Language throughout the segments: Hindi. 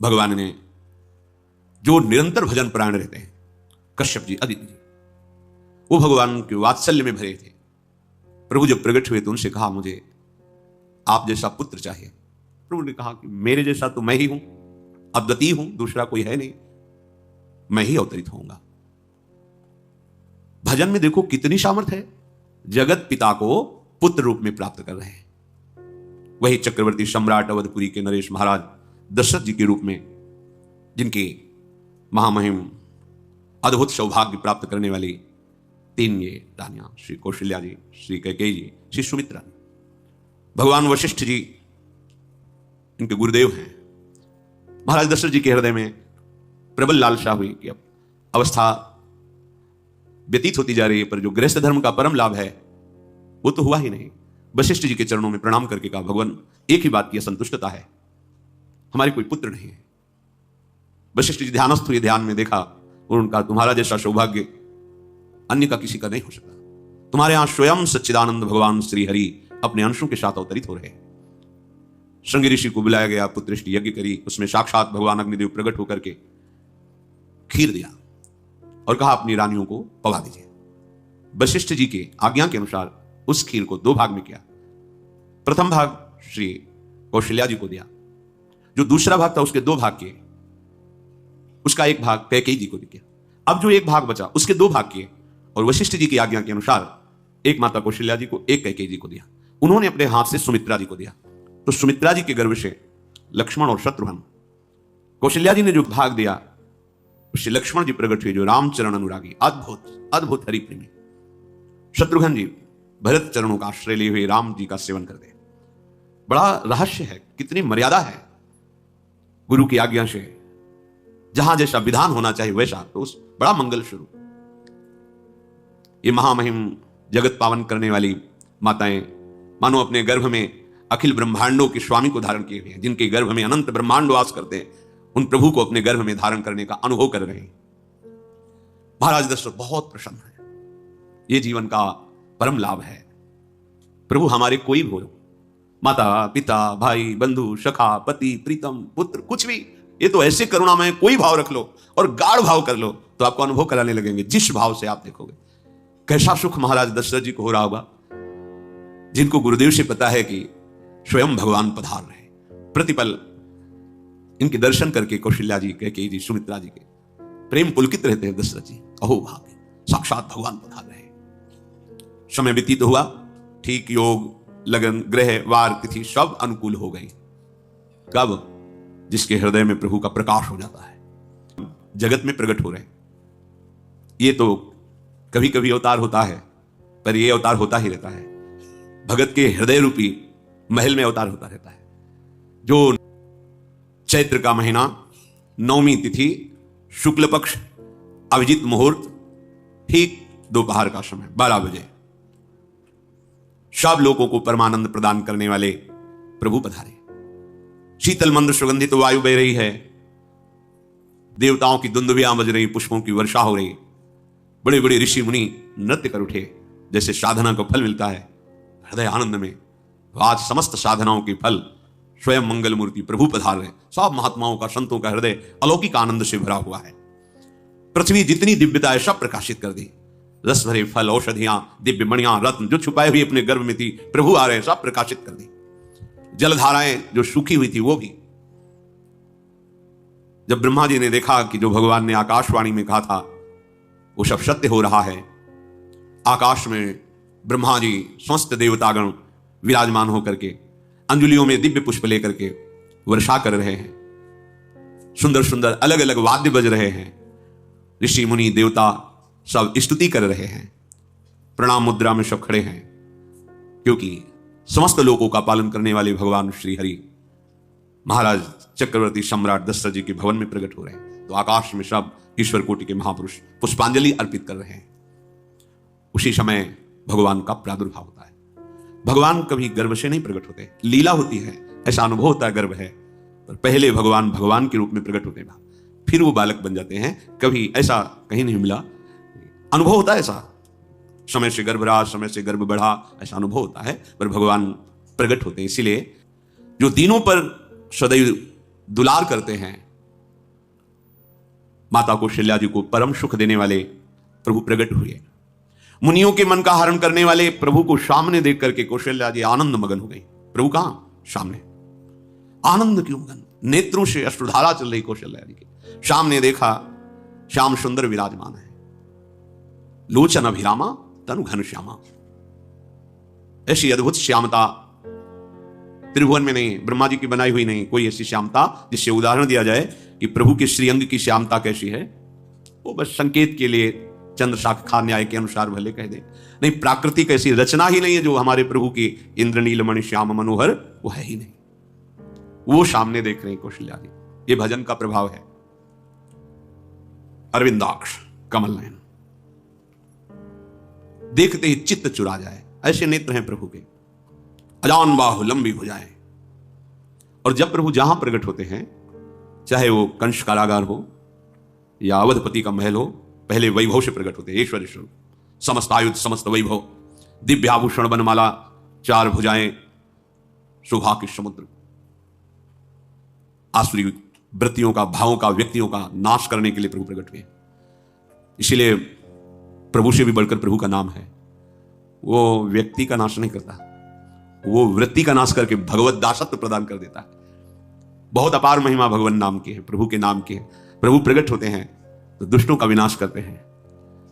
भगवान ने जो निरंतर भजन परायण रहते हैं, कश्यप जी, अदिति जी, वो भगवान के वात्सल्य में भरे थे। प्रभु जब प्रकट हुए तो उनसे कहा, मुझे आप जैसा पुत्र चाहिए। प्रभु ने कहा कि मेरे जैसा तो मैं ही हूं, अद्वितीय हूं, दूसरा कोई है नहीं, मैं ही अवतरित होऊंगा। भजन में देखो कितनी सामर्थ है। जगत पिता को पुत्र रूप में प्राप्त कर रहे हैं। वही चक्रवर्ती सम्राट अवधपुरी के नरेश महाराज दशरथ जी के रूप में, जिनके महामहिम अद्भुत सौभाग्य प्राप्त करने वाली तीन ये रानियां, श्री कौशल्या जी, श्री कैकेयी जी, श्री सुमित्रा जी। भगवान वशिष्ठ जी इनके गुरुदेव हैं। महाराज दशरथ जी के हृदय में प्रबल लालसा हुई कि अब अवस्था व्यतीत होती जा रही है, पर जो गृहस्थ धर्म का परम लाभ है वो तो हुआ ही नहीं। वशिष्ठ जी के चरणों में प्रणाम करके कहा, भगवान एक ही बात की असंतुष्टता है, हमारे कोई पुत्र नहीं है। वशिष्ठ जी ध्यानस्थ हुए, ध्यान में देखा और उनका, तुम्हारा जैसा सौभाग्य अन्य का किसी का नहीं हो सकता। तुम्हारे यहां स्वयं सच्चिदानंद भगवान श्री हरि अपने अंशों के साथ अवतरित हो रहे हैं। श्रृंगी ऋषि को बुलाया गया, पुत्रेष्टि यज्ञ करी, उसमें साक्षात भगवान अग्निदेव प्रकट होकर के खीर दिया और कहा, अपनी रानियों को पवा दीजिए। वशिष्ठ जी के आज्ञा के अनुसार उस खीर को दो भाग में किया। प्रथम भाग श्री कौशल्या जी को दिया, जो दूसरा भाग था उसके दो भाग किए, उसका एक भाग कैकेयी जी को दिया। अब जो एक भाग बचा उसके दो भाग किए और वशिष्ठ जी की आज्ञा के अनुसार एक माता कौशल्या जी को, एक कैकेयी जी को दिया। उन्होंने अपने हाथ से सुमित्रा जी को दिया, तो सुमित्रा जी के गर्भ से लक्ष्मण और शत्रुघ्न। कौशल्या जी ने जो भाग दिया उससे लक्ष्मण जी प्रकट हुए, जो रामचरण अनुरागी, अद्भुत अद्भुत हरि प्रेमी। शत्रुघ्न जी भरत चरणों का आश्रय लिए हुए राम जी का सेवन करते। बड़ा रहस्य है, कितनी मर्यादा है गुरु की आज्ञा से। जहां जैसा विधान होना चाहिए वैसा, तो उस बड़ा मंगल शुरू। ये महामहिम जगत पावन करने वाली माताएं मानो अपने गर्भ में अखिल ब्रह्मांडों के स्वामी को धारण किए हुए हैं, जिनके गर्भ में अनंत ब्रह्मांड वास करते हैं, उन प्रभु को अपने गर्भ में धारण करने का अनुभव कर रहे हैं। महाराज दशरथ बहुत प्रसन्न है। ये जीवन का परम लाभ है। प्रभु हमारे कोई भी हो, माता पिता भाई बंधु सखा पति प्रीतम पुत्र, कुछ भी, ये तो ऐसे करुणा में कोई भाव रख लो और गाढ़ भाव कर लो तो आपको अनुभव कराने लगेंगे। जिस भाव से आप देखोगे कैसा सुख महाराज दशरथ जी को हो रहा होगा, जिनको गुरुदेव से पता है कि स्वयं भगवान पधार रहे। प्रतिपल इनके दर्शन करके कौशल्या जी, कैकेयी जी, सुमित्रा जी के प्रेम पुलकित रहते हैं। दशरथ जी, अहो भाग्य, साक्षात भगवान पधार रहे। समय व्यतीत हुआ, ठीक योग लगन ग्रह वार तिथि सब अनुकूल हो गई। कब? जिसके हृदय में प्रभु का प्रकाश हो जाता है, जगत में प्रकट हो रहे। ये तो कभी कभी अवतार होता है, पर यह अवतार होता ही रहता है। भगत के हृदय रूपी महल में अवतार होता रहता है। जो चैत्र का महीना, नवमी तिथि, शुक्ल पक्ष, अभिजीत मुहूर्त, ठीक दोपहर का समय 12 बजे, सब लोगों को परमानंद प्रदान करने वाले प्रभु पधारे। शीतल मंद सुगंधित वायु बह रही है, देवताओं की दुंदुभियां बज रही, पुष्पों की वर्षा हो रही, बड़े बड़े ऋषि मुनि नृत्य कर उठे, जैसे साधना को फल मिलता है हृदय आनंद में। तो आज समस्त साधनाओं के फल स्वयं मंगल मूर्ति प्रभु पधार रहे। सब महात्माओं का, संतों का हृदय अलौकिक आनंद से भरा हुआ है। पृथ्वी जितनी दिव्यता है सब प्रकाशित कर दी। रस भरे फल, औषधियां, दिव्य मणियां, रत्न जो छुपाए हुए अपने गर्भ में थी, प्रभु आ रहे, सब प्रकाशित कर दी। जलधाराएं जो सूखी हुई थी वो भी। जब ब्रह्मा जी ने देखा कि जो भगवान ने आकाशवाणी में कहा था वो सब सत्य हो रहा है, आकाश में ब्रह्मा जी समस्त देवतागण विराजमान होकर के अंजलियों में दिव्य पुष्प लेकर के वर्षा कर रहे हैं। सुंदर सुंदर अलग अलग वाद्य बज रहे हैं। ऋषि मुनि देवता सब स्तुति कर रहे हैं। प्रणाम मुद्रा में सब खड़े हैं, क्योंकि समस्त लोगों का पालन करने वाले भगवान श्री हरि महाराज चक्रवर्ती सम्राट दशरथ जी के भवन में प्रकट हो रहे हैं। तो आकाश में सब ईश्वर कोटि के महापुरुष पुष्पांजलि अर्पित कर रहे हैं। उसी समय भगवान का प्रादुर्भाव होता है। भगवान कभी गर्भ से नहीं प्रकट होते, लीला होती है, ऐसा अनुभव होता है गर्भ है, पर पहले भगवान भगवान के रूप में प्रकट होते हैं, फिर वो बालक बन जाते हैं। कभी ऐसा कहीं नहीं मिला, अनुभव होता है ऐसा, समय से गर्भ रहा, समय से गर्भ बढ़ा, ऐसा अनुभव होता है, पर भगवान प्रकट होते हैं। इसीलिए जो दीनों पर सदैव दुलार करते हैं, माता कौशल्या जी को परम सुख देने वाले प्रभु प्रकट हुए। मुनियों के मन का हरण करने वाले प्रभु को सामने देख करके कौशल्या जी आनंद मगन हो गई। प्रभु कहां? सामने। आनंद क्यों मगन? नेत्रों से अश्रुधारा चल रही कौशल्या जी की। सामने देखा, श्याम सुंदर विराजमान है, लोचन अभिरामा तनु घन श्यामा। ऐसी अद्भुत श्यामता त्रिभुवन में नहीं, ब्रह्मा जी की बनाई हुई नहीं कोई ऐसी श्यामता जिससे उदाहरण दिया जाए कि प्रभु के श्रीअंग की श्यामता कैसी है। वो बस संकेत के लिए चंद्र शाखा न्याय के अनुसार भले कह दे, नहीं प्राकृतिक ऐसी रचना ही नहीं है जो हमारे प्रभु की इंद्रनीलमणि श्याम मनोहर, वो है ही नहीं। वो सामने देख रहे हैं कौशल्या जी। ये भजन का प्रभाव है। अरविंदाक्ष कमल नयन, देखते ही चित्त चुरा जाए, ऐसे नेत्र हैं प्रभु के। अजान बाहु लंबी भुजाएं। और जब प्रभु जहां प्रकट होते हैं, चाहे वो कंस कारागार हो या अवधपति का महल हो, पहले वैभव से प्रकट होते हैं। ऐश्वर्य स्वरूप, समस्त आयुध, समस्त वैभव, दिव्य आभूषण, वनमाला, चार भुजाएं, शोभा के समुद्र, आसुरी वृत्तियों का, भावों का, व्यक्तियों का नाश करने के लिए प्रभु प्रकट हुए। इसीलिए प्रभु से भी बढ़कर प्रभु का नाम है। वो व्यक्ति का नाश नहीं करता, वो वृत्ति का नाश करके भगवत दासत्व प्रदान कर देता है। बहुत अपार महिमा भगवान नाम की है, प्रभु के नाम की है। प्रभु प्रकट होते हैं तो दुष्टों का विनाश करते हैं,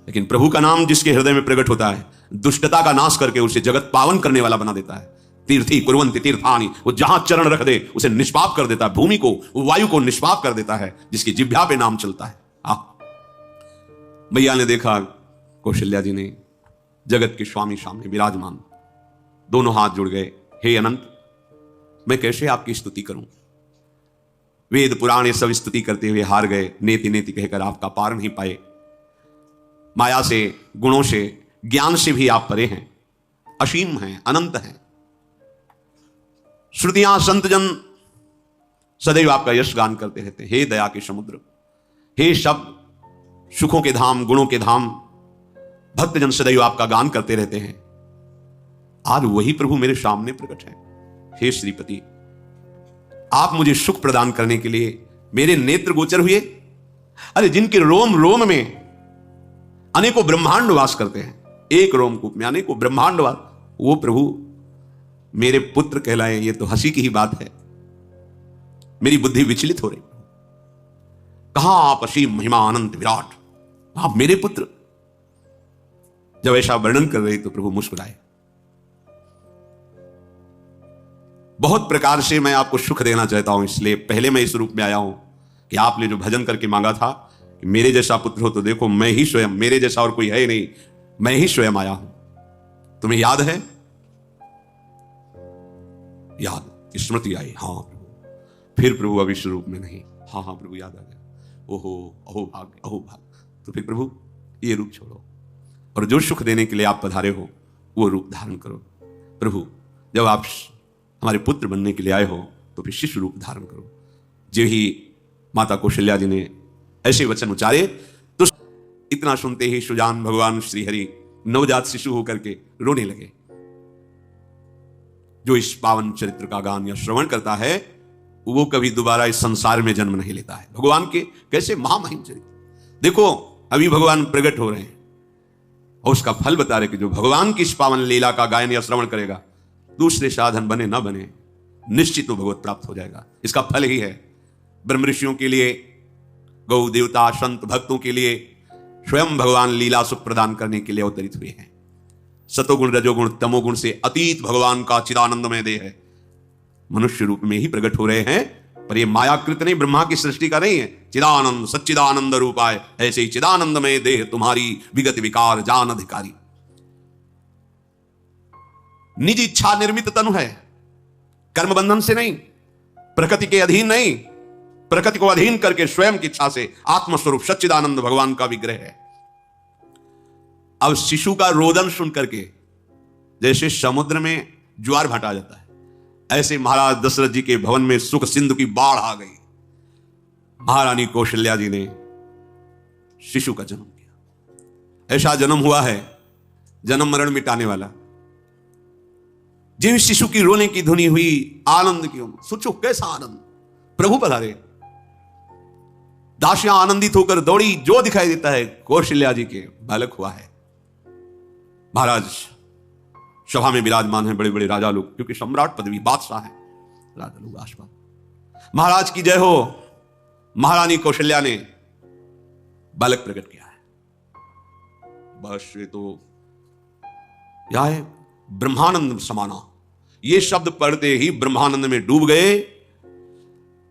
लेकिन प्रभु का नाम जिसके हृदय में प्रकट होता है, दुष्टता का नाश करके उसे जगत पावन करने वाला बना देता है। तीर्थी कुर्वन्ति तीर्थानि, वो जहां चरण रख दे उसे निष्पाप कर देता है। भूमि को, वायु को निष्पाप कर देता है, जिसकी जिह्वा पे नाम चलता है। मैया ने देखा कौशल्या जी ने जगत के स्वामी सामने विराजमान, दोनों हाथ जुड़ गए। हे अनंत, मैं कैसे आपकी स्तुति करूं? वेद पुराण सब स्तुति करते हुए हार गए, नेति नेति कहकर आपका पार नहीं पाए। माया से, गुणों से, ज्ञान से भी आप परे हैं, असीम हैं, अनंत हैं। श्रुतियां संतजन सदैव आपका यश गान करते रहते हैं। हे दया के समुद्र, हे सब सुखों के धाम, गुणों के धाम, भक्तजन सदैव आपका गान करते रहते हैं। आज वही प्रभु मेरे सामने प्रकट है। हे श्रीपति, आप मुझे सुख प्रदान करने के लिए मेरे नेत्र गोचर हुए। अरे जिनके रोम रोम में अनेकों ब्रह्मांड वास करते हैं, एक रोमकूप में अनेकों ब्रह्मांड वास, वो प्रभु मेरे पुत्र कहलाए, ये तो हंसी की ही बात है। मेरी बुद्धि विचलित हो रही। कहां आप असीम महिमा अनंत विराट, आप मेरे पुत्र। जब ऐसा वर्णन कर रहे तो प्रभु मुस्कुराए। बहुत प्रकार से मैं आपको सुख देना चाहता हूं, इसलिए पहले मैं इस रूप में आया हूं कि आपने जो भजन करके मांगा था कि मेरे जैसा पुत्र हो, तो देखो मैं ही स्वयं, मेरे जैसा और कोई है ही नहीं, मैं ही स्वयं आया हूं। तुम्हें याद है? याद, स्मृति आई। हाँ प्रभु। फिर प्रभु अभी इस रूप में नहीं। हाँ हाँ प्रभु, याद आ गया। ओहो, अहो भाग्य, अहो भाग्य। तो फिर प्रभु ये रूप छोड़ो और जो सुख देने के लिए आप पधारे हो वो रूप धारण करो। प्रभु जब आप हमारे पुत्र बनने के लिए आए हो तो फिर शिशु रूप धारण करो। जो ही माता कौशल्या जी ने ऐसे वचन उच्चारे तो इतना सुनते ही सुजान भगवान श्रीहरि नवजात शिशु होकर के रोने लगे। जो इस पावन चरित्र का गान या श्रवण करता है वो कभी दोबारा इस संसार में जन्म नहीं लेता है। भगवान के कैसे महामहिम चरित्र। देखो अभी भगवान प्रकट हो रहे हैं और उसका फल बता रहे कि जो भगवान की इस पावन लीला का गायन या श्रवण करेगा, दूसरे साधन बने ना बने, निश्चित तो भगवत प्राप्त हो जाएगा। इसका फल ही है। ब्रह्म ऋषियों के लिए, गौ देवता, संत भक्तों के लिए स्वयं भगवान लीला सुख प्रदान करने के लिए अवतरित हुए हैं। सतोगुण, रजोगुण, तमोगुण से अतीत भगवान का चिदानंदमय देह है। मनुष्य रूप में ही प्रकट हो रहे हैं, पर यह मायाकृत नहीं, ब्रह्मा की सृष्टि का नहीं है। चिदानंद सच्चिदानंद रूपाय, ऐसे ही चिदानंदमय देह तुम्हारी विगत विकार जान अधिकारी। निज इच्छा निर्मित तनु है, कर्म बंधन से नहीं, प्रकृति के अधीन नहीं, प्रकृति को अधीन करके स्वयं की इच्छा से आत्मस्वरूप सच्चिदानंद भगवान का विग्रह है। अब शिशु का रोदन सुन करके जैसे समुद्र में ज्वार भाटा जाता है, ऐसे महाराज दशरथ जी के भवन में सुख सिंधु की बाढ़ आ गई। महारानी कौशल्या जी ने शिशु का जन्म किया। ऐसा जन्म हुआ है जन्म मरण मिटाने वाला। जिस शिशु की रोने की ध्वनि हुई, आनंद की, सोचो कैसा आनंद। प्रभु पधारे, दासियां आनंदित होकर दौड़ी, जो दिखाई देता है कौशल्या जी के बालक हुआ है। महाराज सभा में विराजमान है, बड़े बड़े राजा लोग, क्योंकि सम्राट पदवी बादशाह है, राजा लोग आसपास। महाराज की जय हो। महारानी कौशल्या ने बालक प्रकट किया है। बस ये तो यह है ब्रह्मानंद समाना। ये शब्द पढ़ते ही ब्रह्मानंद में डूब गए।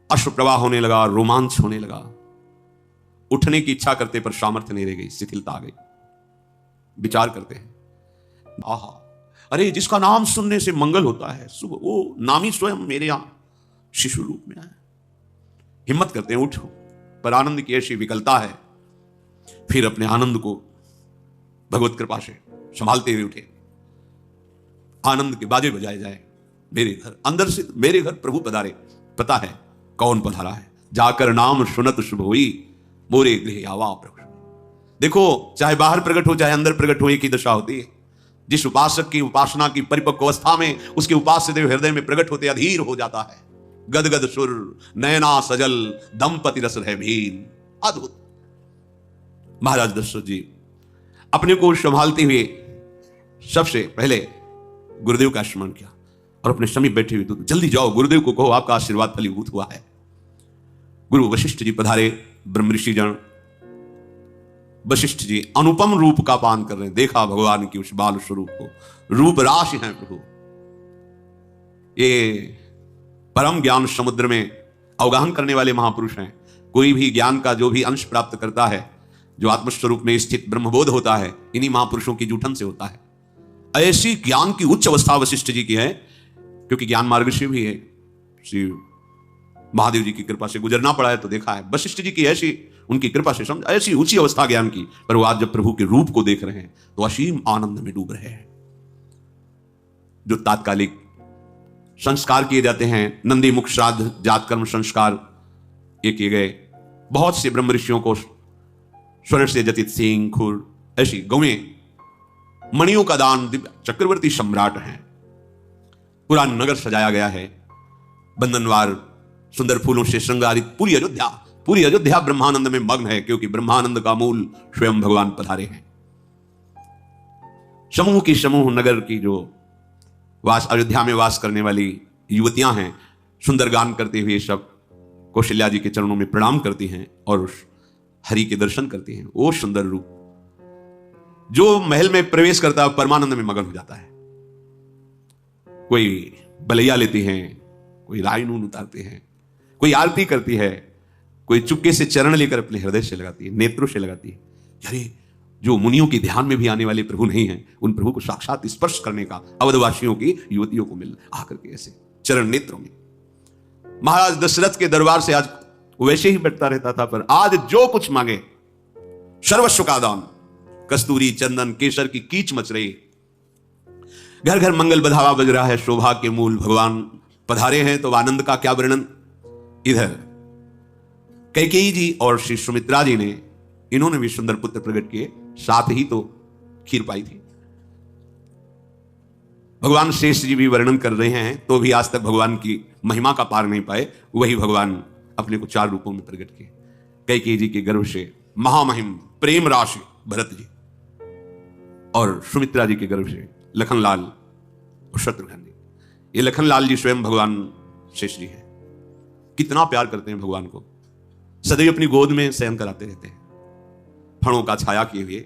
अश्रु प्रवाह होने लगा, रोमांच होने लगा। उठने की इच्छा करते पर सामर्थ्य नहीं रह गई, शिथिलता आ गई। विचार करते हैं, आहा, अरे जिसका नाम सुनने से मंगल होता है, सुबह वो नामी स्वयं मेरे यहां शिशु रूप में आए। हिम्मत करते हैं, उठो। पर आनंद की ऐसी विकलता है, फिर अपने आनंद को भगवत कृपा से संभालते हुए उठे। आनंद के बाजे बजाए जाए। मेरे घर, अंदर से मेरे घर प्रभु पधारे। पता है कौन पधारा है। जाकर नाम सुनत शुभ हुई, मोरे गृह आवा प्रभु। देखो, चाहे बाहर प्रकट हो चाहे अंदर प्रकट हो, एक ही दशा होती है। जिस उपासक की उपासना की परिपक्व अवस्था में उसके उपास्य देव हृदय में प्रकट होते अधीर हो जाता है। गदगद सुर नयना सजल दंपति रस है भीन। अद्भुत। महाराज दशरथ जी अपने को संभालते हुए सबसे पहले गुरुदेव का स्मरण किया और अपने समीप बैठे हुए, तो जल्दी जाओ गुरुदेव को कहो आपका आशीर्वाद फलीभूत हुआ है। गुरु वशिष्ठ जी पधारे। ब्रह्म ऋषि जन वशिष्ठ जी अनुपम रूप का पान कर रहे हैं। देखा भगवान की उस बाल स्वरूप को, रूप राशि है प्रभु। ये परम ज्ञान समुद्र में अवगाहन करने वाले महापुरुष हैं। कोई भी ज्ञान का जो भी अंश प्राप्त करता है, जो आत्मस्वरूप में स्थित ब्रह्मबोध होता है, इन्हीं महापुरुषों की जूठन से होता है। ऐसी ज्ञान की उच्च अवस्था वशिष्ठ जी की है, क्योंकि ज्ञान मार्ग से भी है, श्री महादेव जी की कृपा से गुजरना पड़ा है। तो देखा है वशिष्ठ जी की ऐसी, उनकी कृपा से समझ, ऐसी ऊंची अवस्था ज्ञान की। पर वो आज जब प्रभु के रूप को देख रहे हैं तो असीम आनंद में डूब रहे हैं। जो तात्कालिक संस्कार किए जाते हैं, नंदी मुख श्राद्ध जात कर्म संस्कार ये किए गए। बहुत से ब्रह्म ऋषियों को स्वर्ण से जतित सिंह खुर ऐसी गौएं मणियों का दान, चक्रवर्ती सम्राट हैं। पूरा नगर सजाया गया है, बंधनवार सुंदर फूलों से श्रृंगारित। पूरी अयोध्या ब्रह्मानंद में मग्न है, क्योंकि ब्रह्मानंद का मूल स्वयं भगवान पधारे हैं। समूह की समूह नगर की जो अयोध्या में वास करने वाली युवतियां हैं, सुंदर गान करते हुए सब कौशल्या जी के चरणों में प्रणाम करती हैं और हरि के दर्शन करती हैं। वो सुंदर रूप जो महल में प्रवेश करता है परमानंद में मगन हो जाता है। कोई बलैया लेती हैं, कोई राय नून उतारते हैं, कोई आरती करती है, कोई चुपके से चरण लेकर अपने हृदय से लगाती है, नेत्रों से लगाती है। अरे जो मुनियों के ध्यान में भी आने वाले प्रभु नहीं हैं, उन प्रभु को साक्षात स्पर्श करने का अवधवासियों की युवतियों को मिल आकर के ऐसे चरण नेत्रों में। महाराज दशरथ के दरबार से आज वैसे ही बैठता रहता था, पर आज जो कुछ मांगे सर्वस्व का दान। कस्तूरी चंदन केसर की कीच मच रही, घर घर मंगल बधावा बज रहा है। शोभा के मूल भगवान पधारे हैं, तो आनंद का क्या वर्णन। इधर कैकेयी जी और श्री सुमित्रा जी ने, इन्होंने भी सुंदर पुत्र प्रकट किए, साथ ही तो खीर पाई थी। भगवान शेष जी भी वर्णन कर रहे हैं, तो भी आज तक भगवान की महिमा का पार नहीं पाए। वही भगवान अपने को 4 रूपों में प्रकट किए। कैकेयी जी के गर्भ से महामहिम प्रेम राशि भरत जी, और सुमित्रा जी के गर्भ से लखनलाल और शत्रुघ्न जी। ये लखनलाल जी स्वयं भगवान शेष जी हैं। कितना प्यार करते हैं भगवान को, सदैव अपनी गोद में शयन कराते रहते हैं। फणों का छाया किए हुए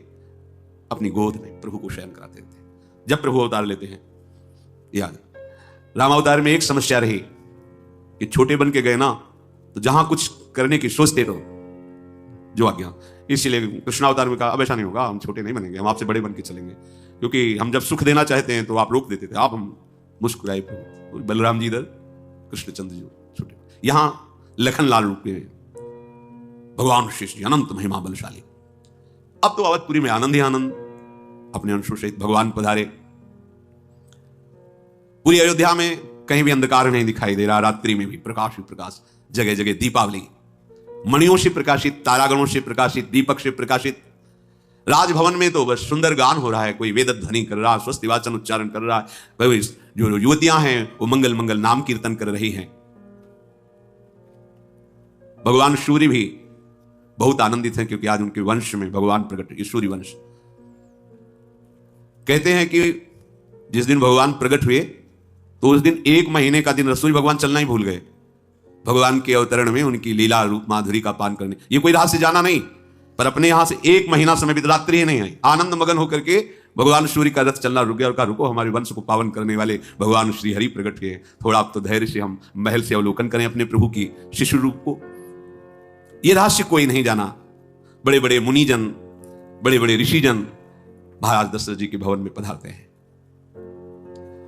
अपनी गोद में प्रभु को शयन कराते रहते हैं। जब प्रभु अवतार लेते हैं, याद राम अवतार में एक समस्या रही कि छोटे बन के गए ना, तो जहां कुछ करने की सोचते तो जो आज्ञा। इसलिए कृष्णावतार में कहा अब ऐसा नहीं होगा, हम छोटे नहीं बनेंगे, हम आपसे बड़े बन के चलेंगे। क्योंकि हम जब सुख देना चाहते हैं तो आप रोक देते थे, आप हम मुस्कुराए। बलराम जी इधर, कृष्णचंद्र जी छोटे। यहां लखनलाल रूप के भगवान शेष जी अनंत महिमा बलशाली। अब तो अवधपुरी में आनंद ही आनंद, अपने अंशों सहित भगवान पधारे। पूरी अयोध्या में कहीं भी अंधकार नहीं दिखाई दे रहा। रात्रि में भी प्रकाश ही प्रकाश, जगह जगह दीपावली, मणियों से प्रकाशित, तारागणों से प्रकाशित, दीपक से प्रकाशित। राजभवन में तो बस सुंदर गान हो रहा है, कोई वेद ध्वनि कर रहा है, स्वस्ति वाचन उच्चारण कर रहा है। जो युवतियां हैं वो मंगल मंगल नाम कीर्तन कर रही हैं। भगवान सूर्य भी बहुत आनंदित हैं क्योंकि आज उनके वंश में भगवान प्रकट, ईश्वरी वंश। कहते हैं कि जिस दिन भगवान प्रकट हुए तो उस दिन 1 महीने का दिन रसोई भगवान चलना ही भूल गए, भगवान के अवतरण में उनकी लीला रूप माधुरी का पान करने। ये कोई रहस्य जाना नहीं, पर अपने यहां से 1 महीना समय बीत, रात्रि ही नहीं आई, आनंद मगन होकर के भगवान सूर्य का रथ चलना रुक गया और कहा रुको, हमारे वंश को पावन करने वाले भगवान श्री हरि प्रकट हुए, थोड़ा आप तो धैर्य से हम महल से अवलोकन करें अपने प्रभु की शिशु रूप को। यह रहस्य कोई नहीं जाना। बड़े बड़े मुनिजन, बड़े बड़े ऋषिजन महाराज दशरथ जी के भवन में पधारते हैं।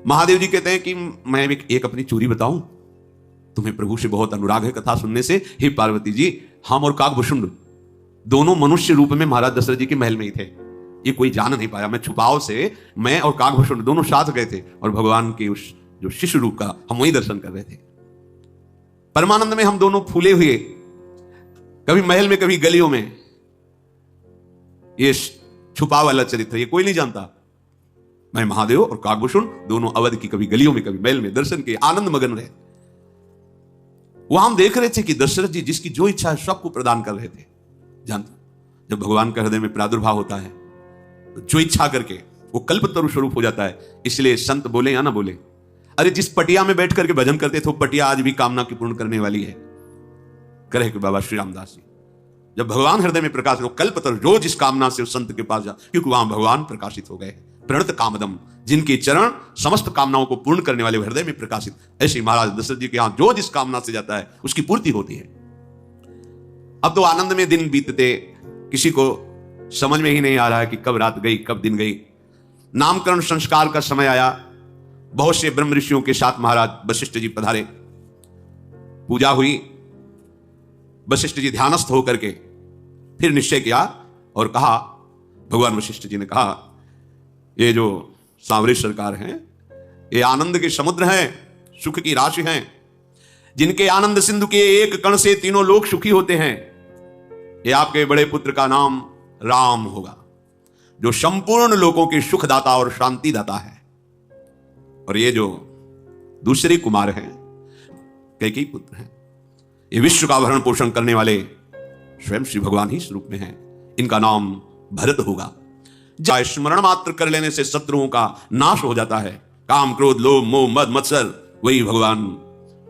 महादेव जी कहते हैं कि मैं एक अपनी चोरी बताऊं, तुम्हें प्रभु से बहुत अनुराग है कथा सुनने से। हे पार्वती जी, हम और काकभूषुंड दोनों मनुष्य रूप में महाराज दशरथ जी के महल में ही थे, ये कोई जान नहीं पाया। मैं छुपाव से, मैं और काकभूषुंड दोनों साथ गए थे और भगवान के उस जो शिशु रूप का हम वही दर्शन कर रहे थे। परमानंद में हम दोनों फूले हुए, कभी महल में कभी गलियों में। ये छुपा वाला चरित्र ये कोई नहीं जानता। मैं महादेव और काकभूषुंड दोनों अवध की कभी गलियों में कभी महल में दर्शन के आनंद मगन रहे। वहां हम देख रहे थे कि दशरथ जी जिसकी जो इच्छा है सबको प्रदान कर रहे थे। जानते, जब भगवान का हृदय में प्रादुर्भाव होता है तो जो इच्छा करके वो कल्पतरु स्वरूप हो जाता है। इसलिए संत बोले या ना बोले, अरे जिस पटिया में बैठ करके भजन करते थे वो पटिया आज भी कामना की पूर्ण करने वाली है। कहे कि बाबा श्री रामदास जी, जब भगवान हृदय में प्रकाशित हो, कल्पतरु जो जिस कामना से उस संत के पास जा, क्योंकि वहां भगवान प्रकाशित हो गए। प्रणत कामदम, जिनके चरण समस्त कामनाओं को पूर्ण करने वाले हृदय में प्रकाशित। ऐसे महाराज दशरथ जी के यहां जो जिस कामना से जाता है उसकी पूर्ति होती है। अब तो आनंद में दिन बीतते, किसी को समझ में ही नहीं आ रहा है कि कब रात गई कब दिन गई। नामकरण संस्कार का समय आया। बहुत से ब्रह्म ऋषियों के साथ महाराज वशिष्ठ जी पधारे। पूजा हुई। वशिष्ठ जी ध्यानस्थ होकर के फिर निश्चय किया और कहा, भगवान वशिष्ठ जी ने कहा, ये जो सांवरे सरकार हैं ये आनंद के समुद्र हैं, सुख की राशि हैं। जिनके आनंद सिंधु के एक कण से तीनों लोग सुखी होते हैं। ये आपके बड़े पुत्र का नाम राम होगा, जो संपूर्ण लोगों के सुखदाता और शांति दाता है। और ये जो दूसरे कुमार हैं, कैकेयी पुत्र हैं, ये विश्व का भरण पोषण करने वाले स्वयं श्री भगवान ही स्वरूप में हैं। इनका नाम भरत होगा। जय स्मरण मात्र कर लेने से शत्रुओं का नाश हो जाता है। काम क्रोध लोभ मोह मद मत्सर वही भगवान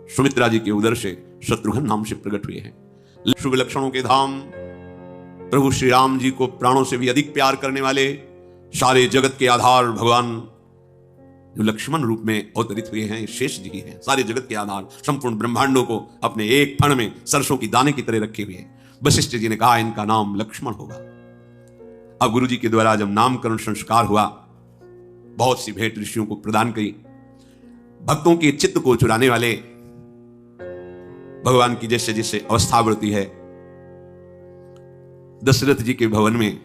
सुमित्रा जी के उदर से शत्रुघ्न नाम से प्रकट हुए हैं। शुभ लक्षणों के धाम प्रभु श्री राम जी को प्राणों से भी अधिक प्यार करने वाले, सारे जगत के आधार भगवान जो लक्ष्मण रूप में अवतरित हुए हैं, शेष जी हैं। सारे जगत के आधार, संपूर्ण ब्रह्मांडों को अपने एक फण में सरसों की दाने की तरह रखे हुए हैं। वशिष्ठ जी ने कहा इनका नाम लक्ष्मण होगा। अब गुरु जी के द्वारा जब नामकरण संस्कार हुआ, बहुत सी भेंट ऋषियों को प्रदान की। भक्तों के चित्त को चुराने वाले भगवान की जैसे जैसे अवस्था बढ़ती है, दशरथ जी के भवन में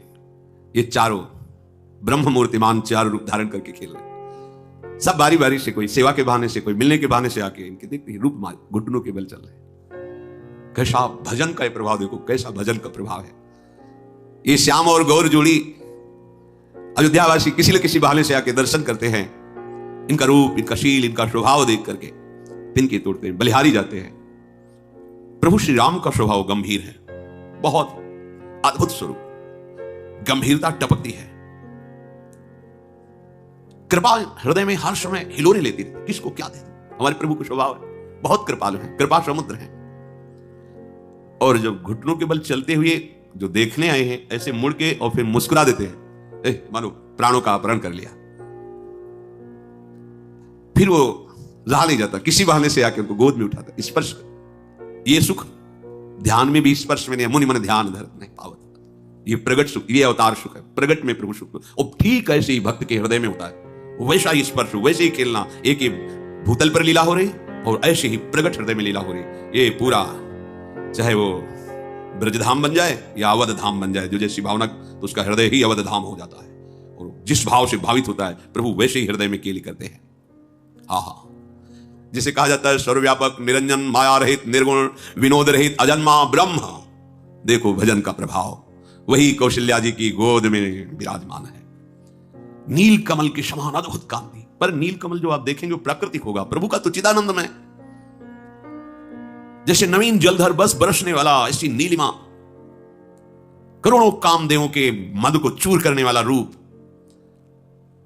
ये चारों ब्रह्म मूर्तिमान चार रूप धारण करके खेल रहे। सब बारी बारी से, कोई सेवा के बहाने से, कोई मिलने के बहाने से आके इनके देखते रूप माल घुटनों के बल चल रहे। कैसा भजन का प्रभाव देखो, कैसा भजन का प्रभाव है। ये श्याम और गौर जोड़ी अयोध्यावासी किसी न किसी बहाने से आके दर्शन करते हैं। इनका रूप, इनका शील, इनका स्वभाव देख करके तिनके तोड़ते हैं, बलिहारी जाते हैं। प्रभु श्री राम का स्वभाव गंभीर है, बहुत अद्भुत स्वरूप, गंभीरता टपकती है। कृपा हृदय में हर समय हिलोरे लेती रहती। किसको क्या दे, हमारे प्रभु का स्वभाव है, बहुत कृपालु है, कृपा समुद्र है। और जब घुटनों के बल चलते हुए जो देखने आए हैं, ऐसे मुड़ के और फिर मुस्कुरा देते हैं, मानो प्राणों का अपहरण कर लिया। फिर वो रहा नहीं जाता, किसी बहाने से आके उनको गोद में उठाता, स्पर्श कर। ये सुख ध्यान में भी स्पर्श में नहीं, मुनि मन ध्यान धरत नहीं पावत। ये प्रगट सुख, ये अवतार सुख है, प्रगट में प्रभु सुख। और ठीक ऐसे ही भक्त के हृदय में होता है, वैसा ही स्पर्श, वैसे ही खेलना। एक ही भूतल पर लीला हो रही और ऐसे ही प्रगट हृदय में लीला हो रही। ये पूरा, चाहे वो ब्रजधाम बन जाए या अवध धाम बन जाए, जो जैसी भावना, तो उसका हृदय ही अवध धाम हो जाता है। और जिस भाव से भावित होता है प्रभु, वैसे ही हृदय में केली करते हैं। हाँ, जिसे कहा जाता है सर्वव्यापक, निरंजन, माया रहित, निर्गुण, विनोद रहित, अजन्मा ब्रह्म। देखो भजन का प्रभाव, वही कौशल्या जी की गोद में विराजमान है। नील कमल के समान अद्भुत कांति। पर नील कमल जो आप देखेंगे वो प्राकृतिक होगा, प्रभु का तो चिदानंद में। जैसे नवीन जलधर बस बरसने वाला, ऐसी नीलिमा करोड़ों कामदेवों के मद को चूर करने वाला रूप,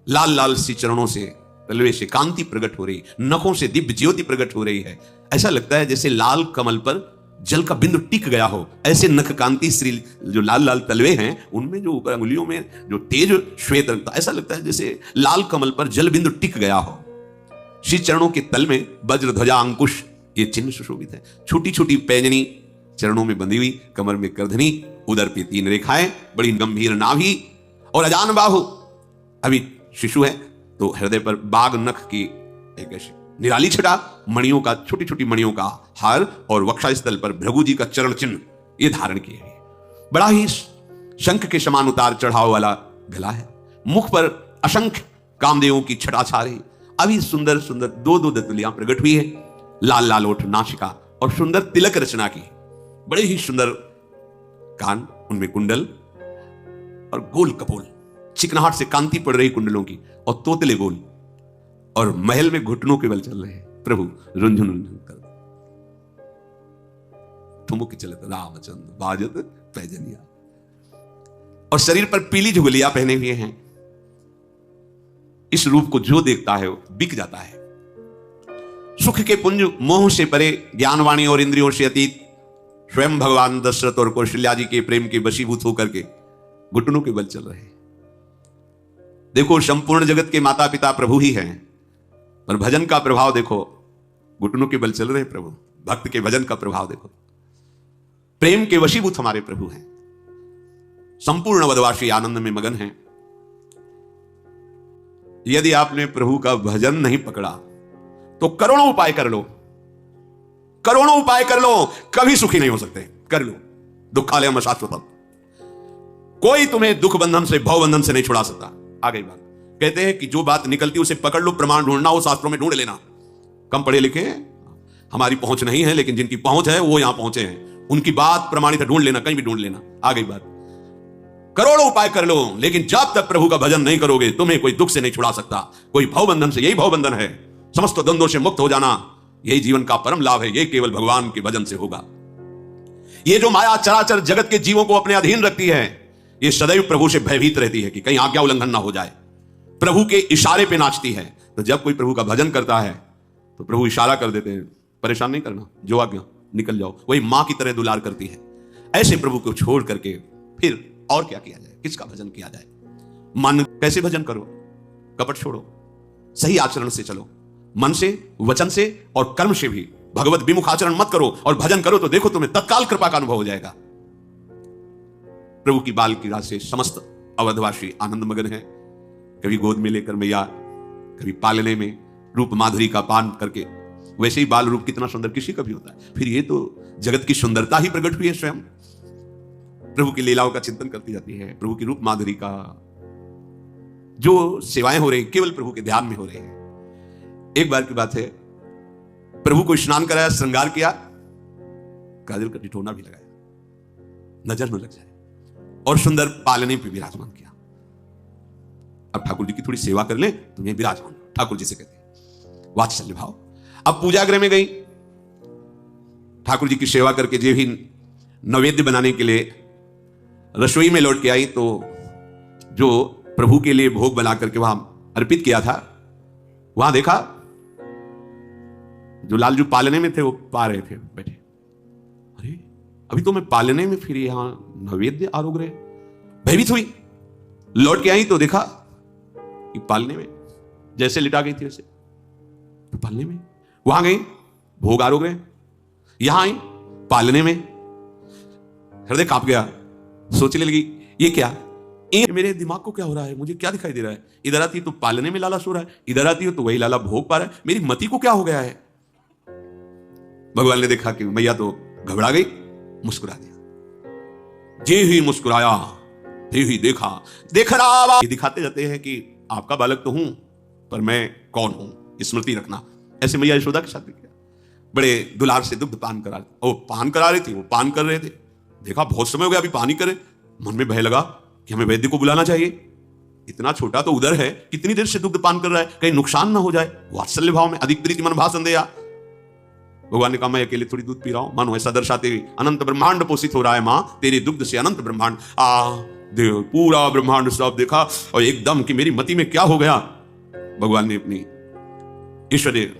लाल लाल सी चरणों से, तलवे से कांति प्रकट हो रही, नखों से दिव्य ज्योति प्रकट हो रही है। ऐसा लगता है जैसे लाल कमल पर जल का बिंदु टिक गया हो। ऐसे नख कांति श्री जो लाल लाल तलवे हैं, उनमें जो ऊपर अंगुलियों में जो तेज श्वेत रंग, ऐसा लगता है जैसे लाल कमल पर जल बिंदु टिक गया हो। श्री चरणों के तल में वज्र ध्वजा अंकुश ये चिन्ह सुशोभित है। छोटी छोटी पैजनी चरणों में बंधी हुई, कमर में करधनी, उदर पे 3 रेखाएं, बड़ी गंभीर नाभि और अजान बाहु। अभी शिशु है तो हृदय पर बाघ नख की एक ऐसी निराली छटा, मणियों का, छोटी छोटी मणियों का हार और वक्षा स्थल पर भृगु जी का चरण चिन्ह ये धारण किए है। बड़ा ही शंख के समान उतार चढ़ाव वाला गला है। मुख पर असंख्य कामदेवों की छटा छा रही। अभी सुंदर सुंदर 2 दंतुलियां प्रकट हुई है। लाल लाल ओठ, नासिका और सुंदर तिलक रचना की। बड़े ही सुंदर कान, उनमें कुंडल और गोल कपोल, चिकनाहट से कांति पड़ रही कुंडलों की, और तोतले गोल, और महल में घुटनों के बल चल रहे हैं प्रभु रुंझुन रुंझुन कर। ठुमुक चलत रामचंद्र बाजत पैजनिया, और शरीर पर पीली झुगलिया पहने हुए हैं। इस रूप को जो देखता है वो बिक जाता है। सुख के पुंज मोह से परे, ज्ञानवाणी और इंद्रियों से अतीत, स्वयं भगवान दशरथ और कौशल्या जी के प्रेम के वशीभूत होकर के घुटनों के बल चल रहे हैं। देखो, संपूर्ण जगत के माता पिता प्रभु ही हैं, पर भजन का प्रभाव देखो, घुटनों के बल चल रहे प्रभु। भक्त के भजन का प्रभाव देखो, प्रेम के वशीभूत हमारे प्रभु हैं। संपूर्ण वदवासी आनंद में मगन हैं। यदि आपने प्रभु का भजन नहीं पकड़ा तो करोड़ों उपाय कर लो, करोड़ों उपाय कर लो, कभी सुखी नहीं हो सकते। कर लो, दुखालयम अशाश्वतम। कोई तुम्हें दुख बंधन से, भव बंधन से नहीं छुड़ा सकता। आ गई बात। कहते हैं कि जो बात निकलती उसे पकड़ लो, प्रमाण ढूंढना हो शास्त्रों में ढूंढ लेना। कम पढ़े लिखे हमारी पहुंच नहीं है, लेकिन जिनकी पहुंच है वो यहां पहुंचे हैं, उनकी बात प्रमाणित ढूंढ लेना, कहीं भी ढूंढ लेना। आ गई बात। करोड़ों उपाय कर लो, लेकिन जब तक प्रभु का भजन नहीं करोगे तुम्हें कोई दुख से नहीं छुड़ा सकता, कोई भव बंधन से। यही भव बंधन है, समस्त द्वंद्वों से मुक्त हो जाना। यही जीवन का परम लाभ है, यही केवल भगवान के भजन से होगा। ये जो माया चराचर जगत के जीवों को अपने अधीन रखती है, ये सदैव प्रभु से भयभीत रहती है कि कहीं आज्ञा उल्लंघन ना हो जाए। प्रभु के इशारे पे नाचती है। तो जब कोई प्रभु का भजन करता है तो प्रभु इशारा कर देते हैं, परेशान नहीं करना, जो आज्ञा, निकल जाओ। वही मां की तरह दुलार करती है। ऐसे प्रभु को छोड़ करके फिर और क्या किया जाए, किसका भजन किया जाए? मन कैसे भजन करो? कपट छोड़ो, सही आचरण से चलो, मन से, वचन से और कर्म से भी भगवत विमुख आचरण मत करो, और भजन करो तो देखो तुम्हें तत्काल कृपा का अनुभव हो जाएगा। प्रभु की बाल क्रीड़ा से समस्त अवधवासी आनंद मगन है। कभी गोद में लेकर मैया, कभी पालने में रूप माधुरी का पान करके। वैसे ही बाल रूप कितना सुंदर किसी का भी होता है। फिर ये तो जगत की सुंदरता ही प्रकट हुई है। स्वयं प्रभु की लीलाओं का चिंतन करती जाती है। प्रभु की रूप माधुरी का जो सेवाएं हो रही केवल प्रभु के ध्यान में हो रही है। एक बार की बात है, प्रभु को स्नान कराया, श्रृंगार किया, काजल का टिटोना भी लगाया, नजर न लग जाए, और सुंदर पालने पे विराजमान किया। अब ठाकुर जी की थोड़ी सेवा कर ले, तुम्हें विराजमान, ठाकुर जी से कहते हैं वात्सल्य भाव। अब पूजा गृह में गई, ठाकुर जी की सेवा करके जे भी नैवेद्य बनाने के लिए रसोई में लौट के आई, तो जो प्रभु के लिए भोग बना करके वहां अर्पित किया था, वहां देखा जो लालजू पालने में थे वो पा रहे थे बैठे। अरे अभी तो मैं पालने में, फिर यहां नैवेद्य आरोग रहे। भयभीत हुई, लौट के आई तो देखा कि पालने में जैसे लिटा गई थी वैसे, तो पालने में। वहां गई, भोग आरोग रहे, यहां आई पालने में। हृदय कांप गया, सोचने लगी ये क्या, ये मेरे दिमाग को क्या हो रहा है, मुझे क्या दिखाई दे रहा है? इधर आती तो पालने में लाला सो रहा है, इधर आती हो तो वही लाला भोग पा रहा है, मेरी मति को क्या हो गया है? भगवान ने देखा कि मैया तो घबरा गई, मुस्कुरा दिया। जे ही मुस्कुराया ते ही देखा, देख रहा। ये दिखाते जाते हैं कि आपका बालक तो हूं, पर मैं कौन हूं, स्मृति रखना। ऐसे मैया यशोदा के साथ भी किया। बड़े दुलार से दुग्ध पान करा, वो पान करा रही थी, वो पान कर रहे थे। देखा बहुत समय हो गया, अभी पानी करे। मन में भय लगा कि हमें वैद्य को बुलाना चाहिए। इतना छोटा तो उधर है, कितनी देर से दुग्ध पान कर रहा है, कहीं नुकसान ना हो जाए। वात्सल्य भाव में अधिक प्रीति मन भाषण दिया। भगवान ने कहा मैं अकेले थोड़ी दूध पी रहा हूं, मानो ऐसा दर्शाते हुए अनंत ब्रह्मांड पोषित हो रहा है मां, तेरे दुग्ध से अनंत ब्रह्मांड। देव पूरा ब्रह्मांड सब देखा और एकदम कि मेरी मति में क्या हो गया। भगवान ने अपनी ईश्वरीय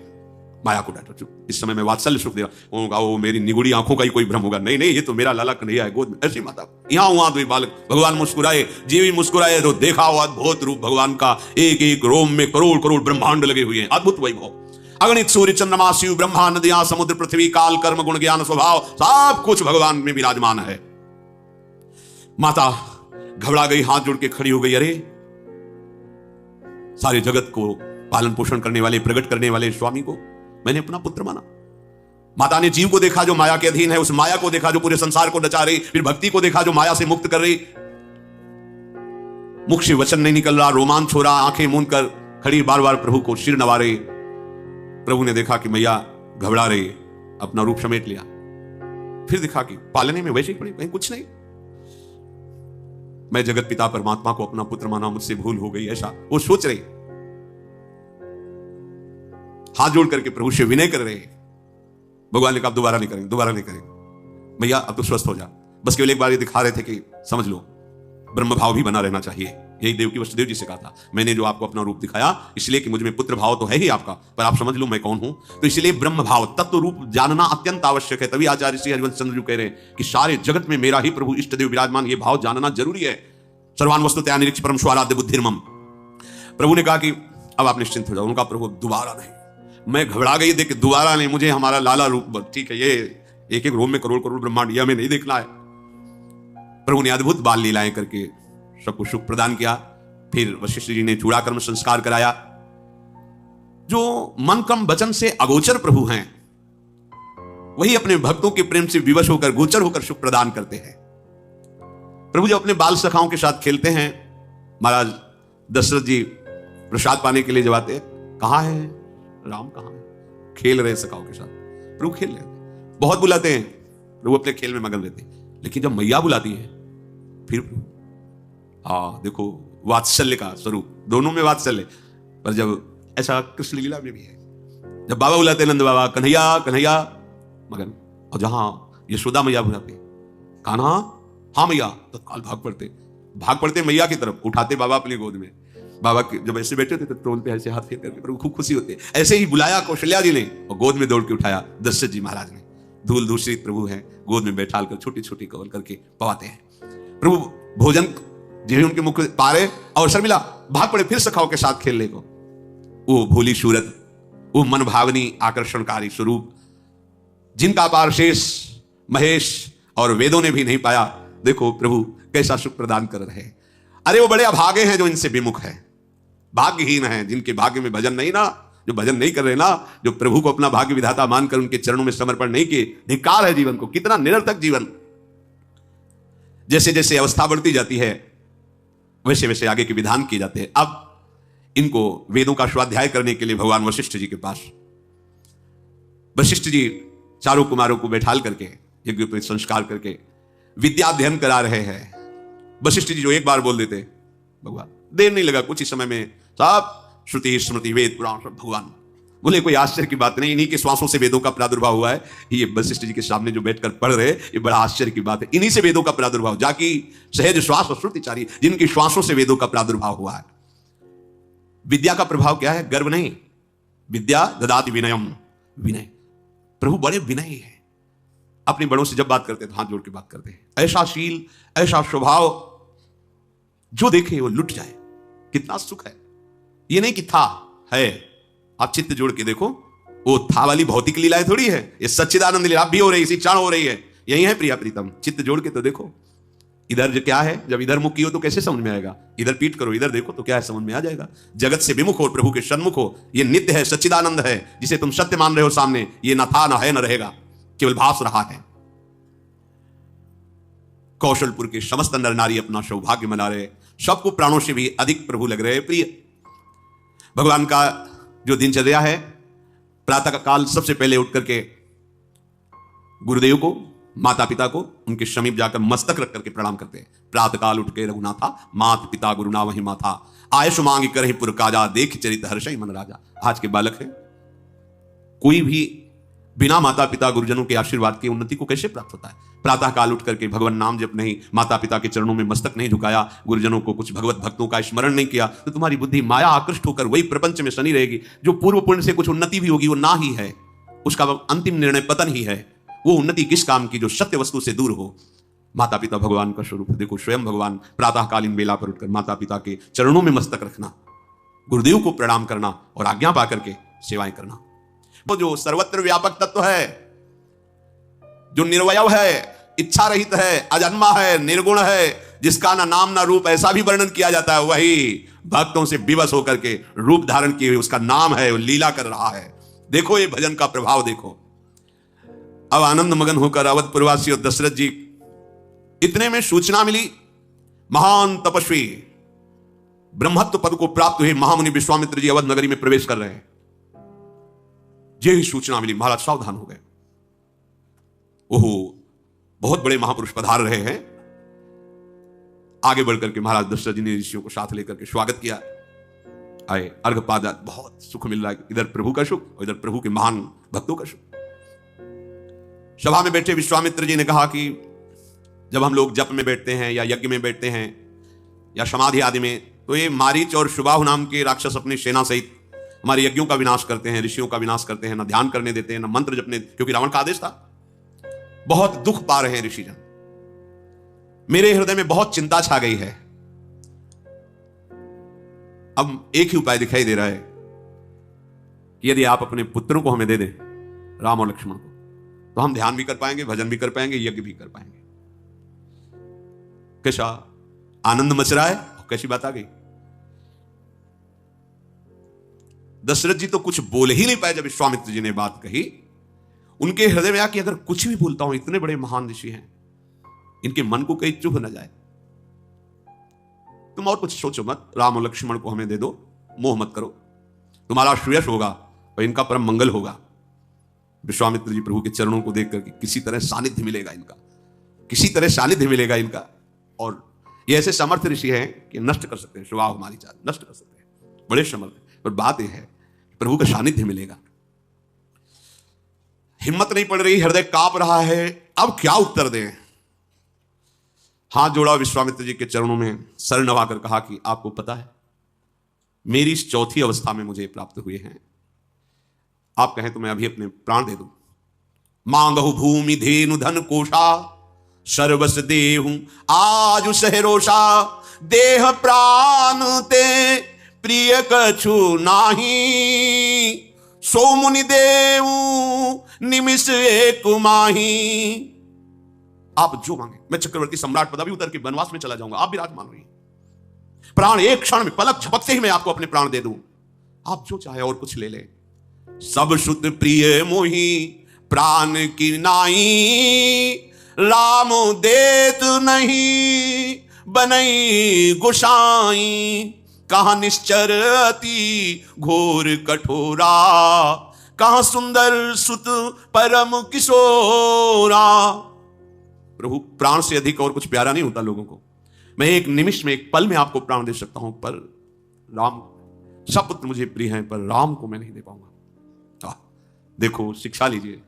माया को डांटा, इस समय मैं वात्सल्य सुख दे रहा हूं, वो मेरी निगुड़ी आंखों का ही कोई भ्रम होगा, नहीं नहीं ये तो मेरा लाला कन्हैया है गोद में। ऐसी माता यहां वहां दो बालक, भगवान मुस्कुराए, जीवी मुस्कुराए तो देखा हुआ अद्भुत रूप भगवान का, एक एक रोम में करोड़ करोड़ ब्रह्मांड लगे हुए हैं, अद्भुत वैभव, अगणित सूर्य चंद्रमा शिव ब्रह्मा नदियां समुद्र पृथ्वी काल कर्म गुण ज्ञान स्वभाव सब कुछ भगवान में विराजमान है। माता घबरा गई, हाथ जोड़ के खड़ी हो गई, अरे सारे जगत को पालन पोषण करने वाले, प्रकट करने वाले स्वामी को मैंने अपना पुत्र माना। माता ने जीव को देखा जो माया के अधीन है, उस माया को देखा जो पूरे संसार को नचा रही, फिर भक्ति को देखा जो माया से मुक्त कर रही। मुख से वचन नहीं निकल रहा, रोमांच हो रहा, आंखें मूंद कर खड़ी बार बार प्रभु को सिर नवा रही। प्रभु ने देखा कि मैया घबरा रही, अपना रूप समेट लिया, फिर देखा कि पालने में वैसे ही पड़ी, कहीं कुछ नहीं, मैं जगत पिता परमात्मा को अपना पुत्र माना, मुझसे भूल हो गई, ऐसा वो सोच रही। हाथ जोड़ करके प्रभु से विनय कर रहे। भगवान ने कहा दोबारा नहीं करेंगे, दोबारा नहीं करेंगे, मैया अब तो स्वस्थ हो जा। बस केवल एक बार ये दिखा रहे थे कि समझ लो ब्रह्म भाव भी बना रहना चाहिए। यही देव की वसुदेव जी से कहा था, मैंने जो आपको अपना रूप दिखाया इसलिए कि मुझ में पुत्र भाव तो है ही आपका, पर आप समझ लो मैं कौन हूं, तो इसलिए ब्रह्म भाव तत्व रूप जानना अत्यंत आवश्यक है। तभी आचार्य श्री हरिवंश चंद्र जी कह रहे हैं कि सारे जगत में मेरा ही प्रभु इष्ट देव विराजमान, ये भाव जानना जरूरी है। सर्वान वस्तु त्या निरीक्ष परम स्वाराध्य बुद्धिर्मम। प्रभु ने कहा कि अब आप निश्चिंत हो जाओ। उनका प्रभु दोबारा नहीं, मैं घबरा गई देख के, दोबारा नहीं, मुझे हमारा लाला रूप ठीक है, ये एक एक रोम में करोड़ करोड़ ब्रह्मांड यह हमें नहीं देखना है। प्रभु ने अद्भुत बाल लीलाएं करके सबको सुख प्रदान किया। फिर वशिष्ठ जी ने चूड़ाकर्म संस्कार कराया। जो मन क्रम वचन से अगोचर प्रभु हैं, वही अपने भक्तों के प्रेम से विवश होकर गोचर होकर सुख प्रदान करते हैं। प्रभु जो अपने बाल सखाओं के साथ खेलते हैं, महाराज दशरथ जी प्रसाद पाने के लिए जब आते हैं, कहां है राम, कहां है, खेल रहे सखाओं के साथ। प्रभु खेल रहे, बहुत बुलाते हैं, प्रभु अपने खेल में मगन रहते हैं, लेकिन जब मैया बुलाती है फिर देखो वात्सल्य का स्वरूप, दोनों में वात्सल्य। पर जब ऐसा कृष्ण लीला में भी है, जब बाबा बुलाते नंद बाबा, कन्हैया कन्हैया मगन, और जहां यशोदा मैया बुलाते कान्हा, हाँ मैया, तत्काल भाग पड़ते मैया की तरफ, उठाते बाबा अपनी गोद में। बाबा जब ऐसे बैठे थे तो टोल पे ऐसे हाथ फेर करके प्रभु खूब खुशी होते। ऐसे ही बुलाया कौशल्या जी ने और गोद में दौड़ के उठाया दशरथ जी महाराज ने। धूल दूषित प्रभु हैं, गोद में बैठाल कर छोटी छोटी कवल करके पवाते हैं। प्रभु भोजन जिन्हें उनके मुख पारे अवसर मिला, भाग पड़े फिर सखाओं के साथ खेलने को। वो भोली सूरत, वो मन भावनी आकर्षणकारी स्वरूप, जिनका पार शेष महेश और वेदों ने भी नहीं पाया। देखो प्रभु कैसा सुख प्रदान कर रहे हैं। अरे वो बड़े अभागे हैं जो इनसे विमुख है, भाग्यहीन हैं जिनके भाग्य में भजन नहीं ना, जो भजन नहीं कर रहे ना, जो प्रभु को अपना भाग्य विधाता मानकर उनके चरणों में समर्पण नहीं किए। धिक्कार है जीवन को, कितना निरर्थक जीवन। जैसे जैसे अवस्था बढ़ती जाती है वैसे वैसे आगे के विधान किए जाते हैं। अब इनको वेदों का स्वाध्याय करने के लिए भगवान वशिष्ठ जी के पास, वशिष्ठ जी चारों कुमारों को बैठाल करके यज्ञ पे संस्कार करके विद्या अध्ययन करा रहे हैं। वशिष्ठ जी जो एक बार बोल देते, भगवान देर नहीं लगा, कुछ ही समय में सब श्रुति स्मृति वेद पुराण सब भगवान बोले। कोई आश्चर्य की बात नहीं, इन्हीं के श्वासों से वेदों का प्रादुर्भाव हुआ है। ये वशिष्ठ जी के सामने जो बैठकर पढ़ रहे, ये बड़ा आश्चर्य की बात है। इन्हीं से वेदों का प्रादुर्भाव, जाकी सहज श्वास और श्रुतिचारी, जिनके श्वासों से वेदों का प्रादुर्भाव हुआ है। विद्या का प्रभाव क्या है? गर्व नहीं, विद्या ददाति विनयम, विनय। प्रभु बड़े विनयी है, अपने बड़ों से जब बात करते हैं तो हाथ जोड़ के बात करते हैं। ऐसा शील, ऐसा स्वभाव, जो देखे वो लुट जाए। कितना सुख है। ये नहीं कि था है, आप चित्त जोड़ के देखो, वो था वाली भौतिक लीलाएं थोड़ी है, ये सच्चिदानंद लीला भी हो रही है, इसी क्षण हो रही है। यही है प्रिया प्रीतम, चित्त जोड़ के तो देखो। इधर जो क्या है, जब इधर मुख की हो तो कैसे समझ में आएगा, इधर पीठ करो इधर देखो तो क्या है, समझ में आ जाएगा। जगत से विमुख हो, प्रभु के सन्मुख हो। ये नित्य है, सच्चिदानंद है, जिसे तुम सत्य मान रहे हो सामने, ये न था, न है, न रहेगा, केवल भास रहा है। कौशलपुर के समस्त नर नारी अपना सौभाग्य मना रहे, सबको प्राणों से भी अधिक प्रभु लग रहे प्रिय। भगवान का जो दिनचर्या है, प्रातः काल सबसे पहले उठ करके गुरुदेव को, माता पिता को उनके समीप जाकर मस्तक रख करके प्रणाम करते हैं। प्रातः काल उठ के रघुनाथा, मात पिता गुरुना वही माथा, आयुष मांग करहि पुर काजा, देख चरित हर्षहि मन राजा। आज के बालक हैं, कोई भी बिना माता पिता गुरुजनों के आशीर्वाद की उन्नति को कैसे प्राप्त होता है? प्रातः काल उठ करके भगवान नाम जप नहीं, माता पिता के चरणों में मस्तक नहीं झुकाया, गुरुजनों को कुछ भगवत भक्तों का स्मरण नहीं किया, तो तुम्हारी बुद्धि माया आकृष्ट होकर वही प्रपंच में शनि रहेगी। जो पूर्व पुण्य से कुछ उन्नति भी होगी वो ना ही है, उसका अंतिम निर्णय पतन ही है। वो उन्नति किस काम की? जो सत्य वस्तु से दूर हो। माता पिता भगवान का स्वरूप देखो, स्वयं भगवान प्रातःकालीन बेला पर उठकर माता पिता के चरणों में मस्तक रखना, गुरुदेव को प्रणाम करना और आज्ञा पाकर के सेवाएं करना। वो जो सर्वत्र व्यापक तत्व है, जो निर्वयव है, इच्छा रहित है, अजन्मा है, निर्गुण है, जिसका ना नाम ना रूप, ऐसा भी वर्णन किया जाता है, वही भक्तों से विवश होकर के रूप धारण किए हुए उसका नाम है, वो लीला कर रहा है। देखो ये भजन का प्रभाव देखो। अब आनंद मगन होकर अवधपुरवासी और दशरथ जी, इतने में सूचना मिली, महान तपस्वी ब्रह्मत्व पद को प्राप्त हुए महामुनि विश्वामित्र जी अवध नगरी में प्रवेश कर रहे हैं। यही सूचना मिली, महाराज सावधान हो गए। ओहो, बहुत बड़े महापुरुष पधार रहे हैं। आगे बढ़कर के महाराज दशरथ जी ने ऋषियों को साथ लेकर के स्वागत किया। आए, अर्घपादा, बहुत सुख मिल रहा है, इधर प्रभु का सुख और इधर प्रभु के महान भक्तों का सुख। सभा में बैठे विश्वामित्र जी ने कहा कि जब हम लोग जप में बैठते हैं या यज्ञ में बैठते हैं या समाधि आदि में, तो ये मारीच और शुभाहु नाम के राक्षस अपनी सेना सहित हमारे यज्ञों का विनाश करते हैं, ऋषियों का विनाश करते हैं, ना ध्यान करने देते हैं, ना मंत्र जपने, क्योंकि रावण का आदेश था। बहुत दुख पा रहे हैं ऋषिजन। मेरे हृदय में बहुत चिंता छा गई है। अब एक ही उपाय दिखाई दे रहा है कि यदि आप अपने पुत्रों को हमें दे दें, राम और लक्ष्मण को, तो हम ध्यान भी कर पाएंगे, भजन भी कर पाएंगे, यज्ञ भी कर पाएंगे। कैसा आनंद मच रहा है, कैसी बात आ गई। दशरथ जी तो कुछ बोल ही नहीं पाए जब विश्वामित्र जी ने बात कही। उनके हृदय में आया कि अगर कुछ भी बोलता हूं, इतने बड़े महान ऋषि हैं, इनके मन को कहीं चुभ न जाए। तुम और कुछ सोचो मत, राम और लक्ष्मण को हमें दे दो, मोह मत करो, तुम्हारा श्रेयस होगा और इनका परम मंगल होगा। विश्वामित्र जी प्रभु के चरणों को देख करके किसी तरह सानिध्य मिलेगा इनका, किसी तरह सानिध्य मिलेगा इनका। और ये ऐसे समर्थ ऋषि हैं कि नष्ट कर सकते हैं, स्वभाव हमारी चाल नष्ट कर सकते हैं, बड़े समर्थ। पर बात यह है प्रभु का सानिध्य मिलेगा। हिम्मत नहीं पड़ रही, हृदय कांप रहा है, अब क्या उत्तर दें। हाथ जोड़ा विश्वामित्र जी के चरणों में, सर नवाकर कहा कि आपको पता है मेरी इस चौथी अवस्था में मुझे प्राप्त हुए हैं, आप कहें तो मैं अभी अपने प्राण दे दूं। मांगहु भूमि धेनु धन कोशा, सर्वस देहूं आज सहरोषा, देह प्राण ते प्रिय कछु नाही, सो मुनि देव निमिष एक माही। आप जो मांगे, मैं चक्रवर्ती सम्राट पद, अभी उतर के वनवास में चला जाऊंगा, आप विराजमान होइए, प्राण एक क्षण में, पलक झपकते ही मैं आपको अपने प्राण दे दूं, आप जो चाहे और कुछ ले ले। सब सुत प्रिय मोही प्राण की नाई, राम देत नहीं बनई गुसाई, कहां निश्चर अति घोर कठोरा, कहां सुंदर सुत परम किशोरा। प्रभु, प्राण से अधिक और कुछ प्यारा नहीं होता लोगों को। मैं एक निमिष में, एक पल में आपको प्राण दे सकता हूं, पर राम, सब पुत्र मुझे प्रिय हैं, पर राम को मैं नहीं दे पाऊंगा। देखो, शिक्षा लीजिए,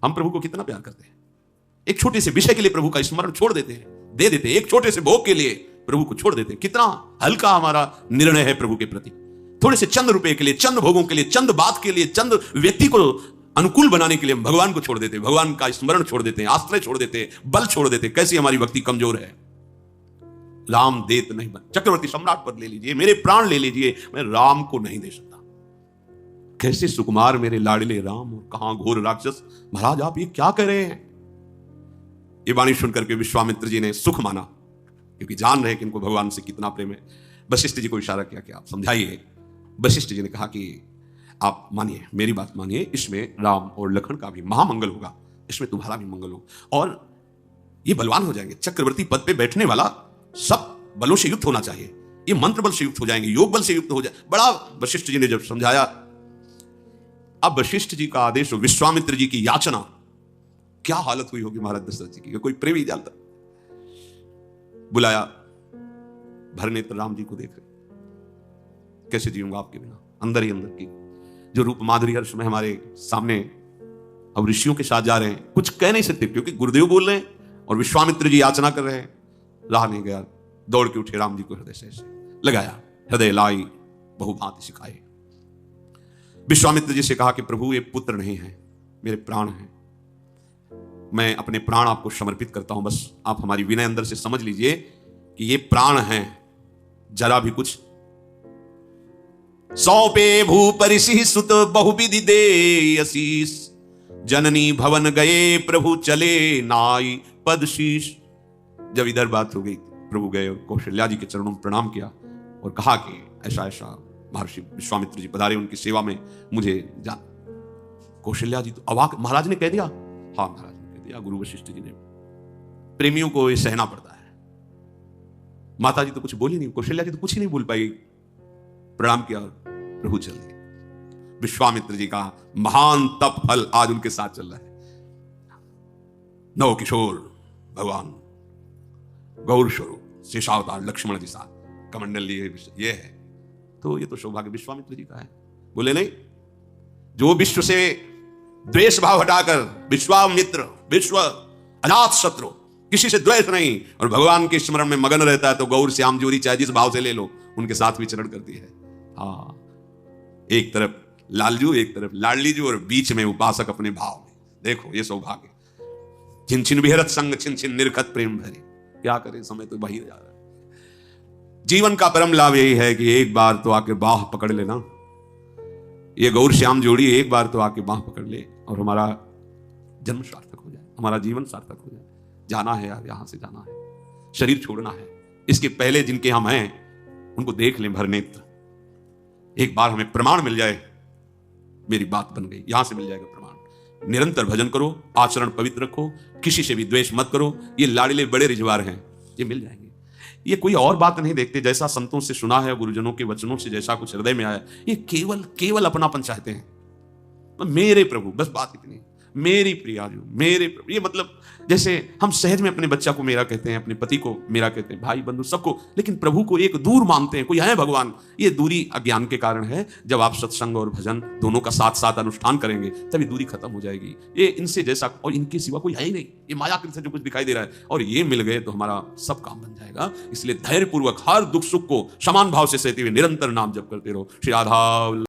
हम प्रभु को कितना प्यार करते हैं। एक छोटे से विषय के लिए प्रभु का स्मरण छोड़ देते हैं, दे देते हैं, एक छोटे से भोग के लिए प्रभु को छोड़ देते हैं। कितना हल्का हमारा निर्णय है प्रभु के प्रति। थोड़े से चंद रुपए के लिए, चंद भोगों के लिए, चंद बात के लिए, चंद व्यक्ति को अनुकूल बनाने के लिए हम भगवान को छोड़ देते हैं, भगवान का स्मरण छोड़ देते हैं, आश्रय छोड़ देते हैं, बल छोड़ देते हैं। कैसी हमारी भक्ति कमजोर है। राम देत नहीं बन, चक्रवर्ती सम्राट पद ले लीजिए, मेरे प्राण ले लीजिए, मैं राम को नहीं दे सकता। कैसे सुकुमार मेरे लाडले राम, और कहां घोर राक्षस। महाराज आप ये क्या कह रहे हैं। ये वाणी सुनकर के विश्वामित्र जी ने सुख माना, क्योंकि जान रहे कि इनको भगवान से कितना प्रेम है। वशिष्ठ जी को इशारा किया कि आप समझाइए। वशिष्ठ जी ने कहा कि आप मानिए, मेरी बात मानिए, इसमें राम और लखन का भी महामंगल होगा, इसमें तुम्हारा भी मंगल होगा, और ये बलवान हो जाएंगे। चक्रवर्ती पद पे बैठने वाला सब बलों से युक्त होना चाहिए, ये मंत्र बल से युक्त हो जाएंगे, योग बल से युक्त हो जाए। बड़ा वशिष्ठ जी ने जब समझाया। अब वशिष्ठ जी का आदेश, विश्वामित्र जी की याचना, क्या हालत हुई होगी महाराज दशरथ जी की, कोई प्रेमी जानता। बुलाया, भरनेत्र राम जी को देख रहे, कैसे जीऊंगा आपके बिना। अंदर ही अंदर की जो रूप माधुरी हर्ष में हमारे सामने अब ऋषियों के साथ जा रहे हैं, कुछ कह नहीं सकते क्योंकि गुरुदेव बोल रहे हैं और विश्वामित्र जी याचना कर रहे हैं। रहा नहीं गया, दौड़ के उठे, राम जी को हृदय से लगाया, हृदय लाई बहुभांति सिखाए। विश्वामित्र जी से कहा कि प्रभु ये पुत्र नहीं है, मेरे प्राण हैं, मैं अपने प्राण आपको समर्पित करता हूं, बस आप हमारी विनय अंदर से समझ लीजिए कि ये प्राण हैं, जरा भी कुछ। सौंपे भूपरिषि सुत बहुविधि दे आशीष, जननी भवन गए प्रभु चले नाई पद शीश। जब इधर बात हो गई, प्रभु गए और कौशल्या जी के चरणों में प्रणाम किया और कहा कि ऐसा ऐसा महर्षि विश्वामित्र जी पधारे उनकी सेवा में, मुझे जान। कौशल्या जी तो अवाक, महाराज ने कह दिया, हाँ महाराज ने कह दिया, गुरु वशिष्ठ जी ने। प्रेमियों को ये सहना पड़ता है। माता जी तो कुछ बोली नहीं, कौशल्या जी तो कुछ ही नहीं बोल पाई, प्रणाम किया और प्रभु चल गए। विश्वामित्र जी का महान तप फल आज उनके साथ चल रहा है। नव किशोर भगवान गौर स्वरूप शेषावतार लक्ष्मण जी साथ कमंडल लिए, ये है तो ये तो सौभाग्य विश्वामित्र जी का है। बोले नहीं, जो विश्व से द्वेष भाव हटाकर, विश्वामित्र विश्व अजात शत्रु, किसी से द्वेष नहीं और भगवान के स्मरण में मगन रहता है, तो गौर श्याम जोड़ी चाहे जिस भाव से ले लो, उनके साथ विचरण करती है। हाँ, एक तरफ लालजू, एक तरफ लाडलीजू और बीच में उपासक अपने भाव में। देखो ये सौभाग्य। छिन छिन विहरत संग छिन छिन निर्खत प्रेम भरे। क्या करें, समय तो बही जा रहा है। जीवन का परम लाभ यही है कि एक बार तो आके बाह पकड़ लेना। ये गौर श्याम जोड़ी एक बार तो आके बाह पकड़ ले और हमारा जन्म सार्थक हो जाए, हमारा जीवन सार्थक हो जाए। जाना है यार, यहां से जाना है, शरीर छोड़ना है। इसके पहले जिनके हम हैं उनको देख लें भर नेत्र, एक बार हमें प्रमाण मिल जाए, मेरी बात बन गई, यहां से मिल जाएगा प्रमाण। निरंतर भजन करो, आचरण पवित्र रखो, किसी से भी द्वेष मत करो। ये लाडले बड़े रिजवार हैं, ये मिल जाएंगे। ये कोई और बात नहीं देखते, जैसा संतों से सुना है, गुरुजनों के वचनों से जैसा कुछ हृदय में आया, ये केवल केवल अपनापन चाहते हैं। मेरे प्रभु, बस बात इतनी, मेरी प्रियाजू, मेरे प्रभु। ये मतलब जैसे हम सहज में अपने बच्चा को मेरा कहते हैं, अपने पति को मेरा कहते हैं, भाई बंधु सबको, लेकिन प्रभु को एक दूर मानते हैं, कोई है भगवान। ये दूरी अज्ञान के कारण है। जब आप सत्संग और भजन दोनों का साथ साथ अनुष्ठान करेंगे तभी दूरी खत्म हो जाएगी। ये इनसे जैसा और इनके सिवा कोई है ही नहीं। ये मायाकृत से जो कुछ दिखाई दे रहा है, और ये मिल गए तो हमारा सब काम बन जाएगा। इसलिए धैर्यपूर्वक हर दुख सुख को समान भाव से सहते हुए निरंतर नाम जप करते रहो। श्री राधा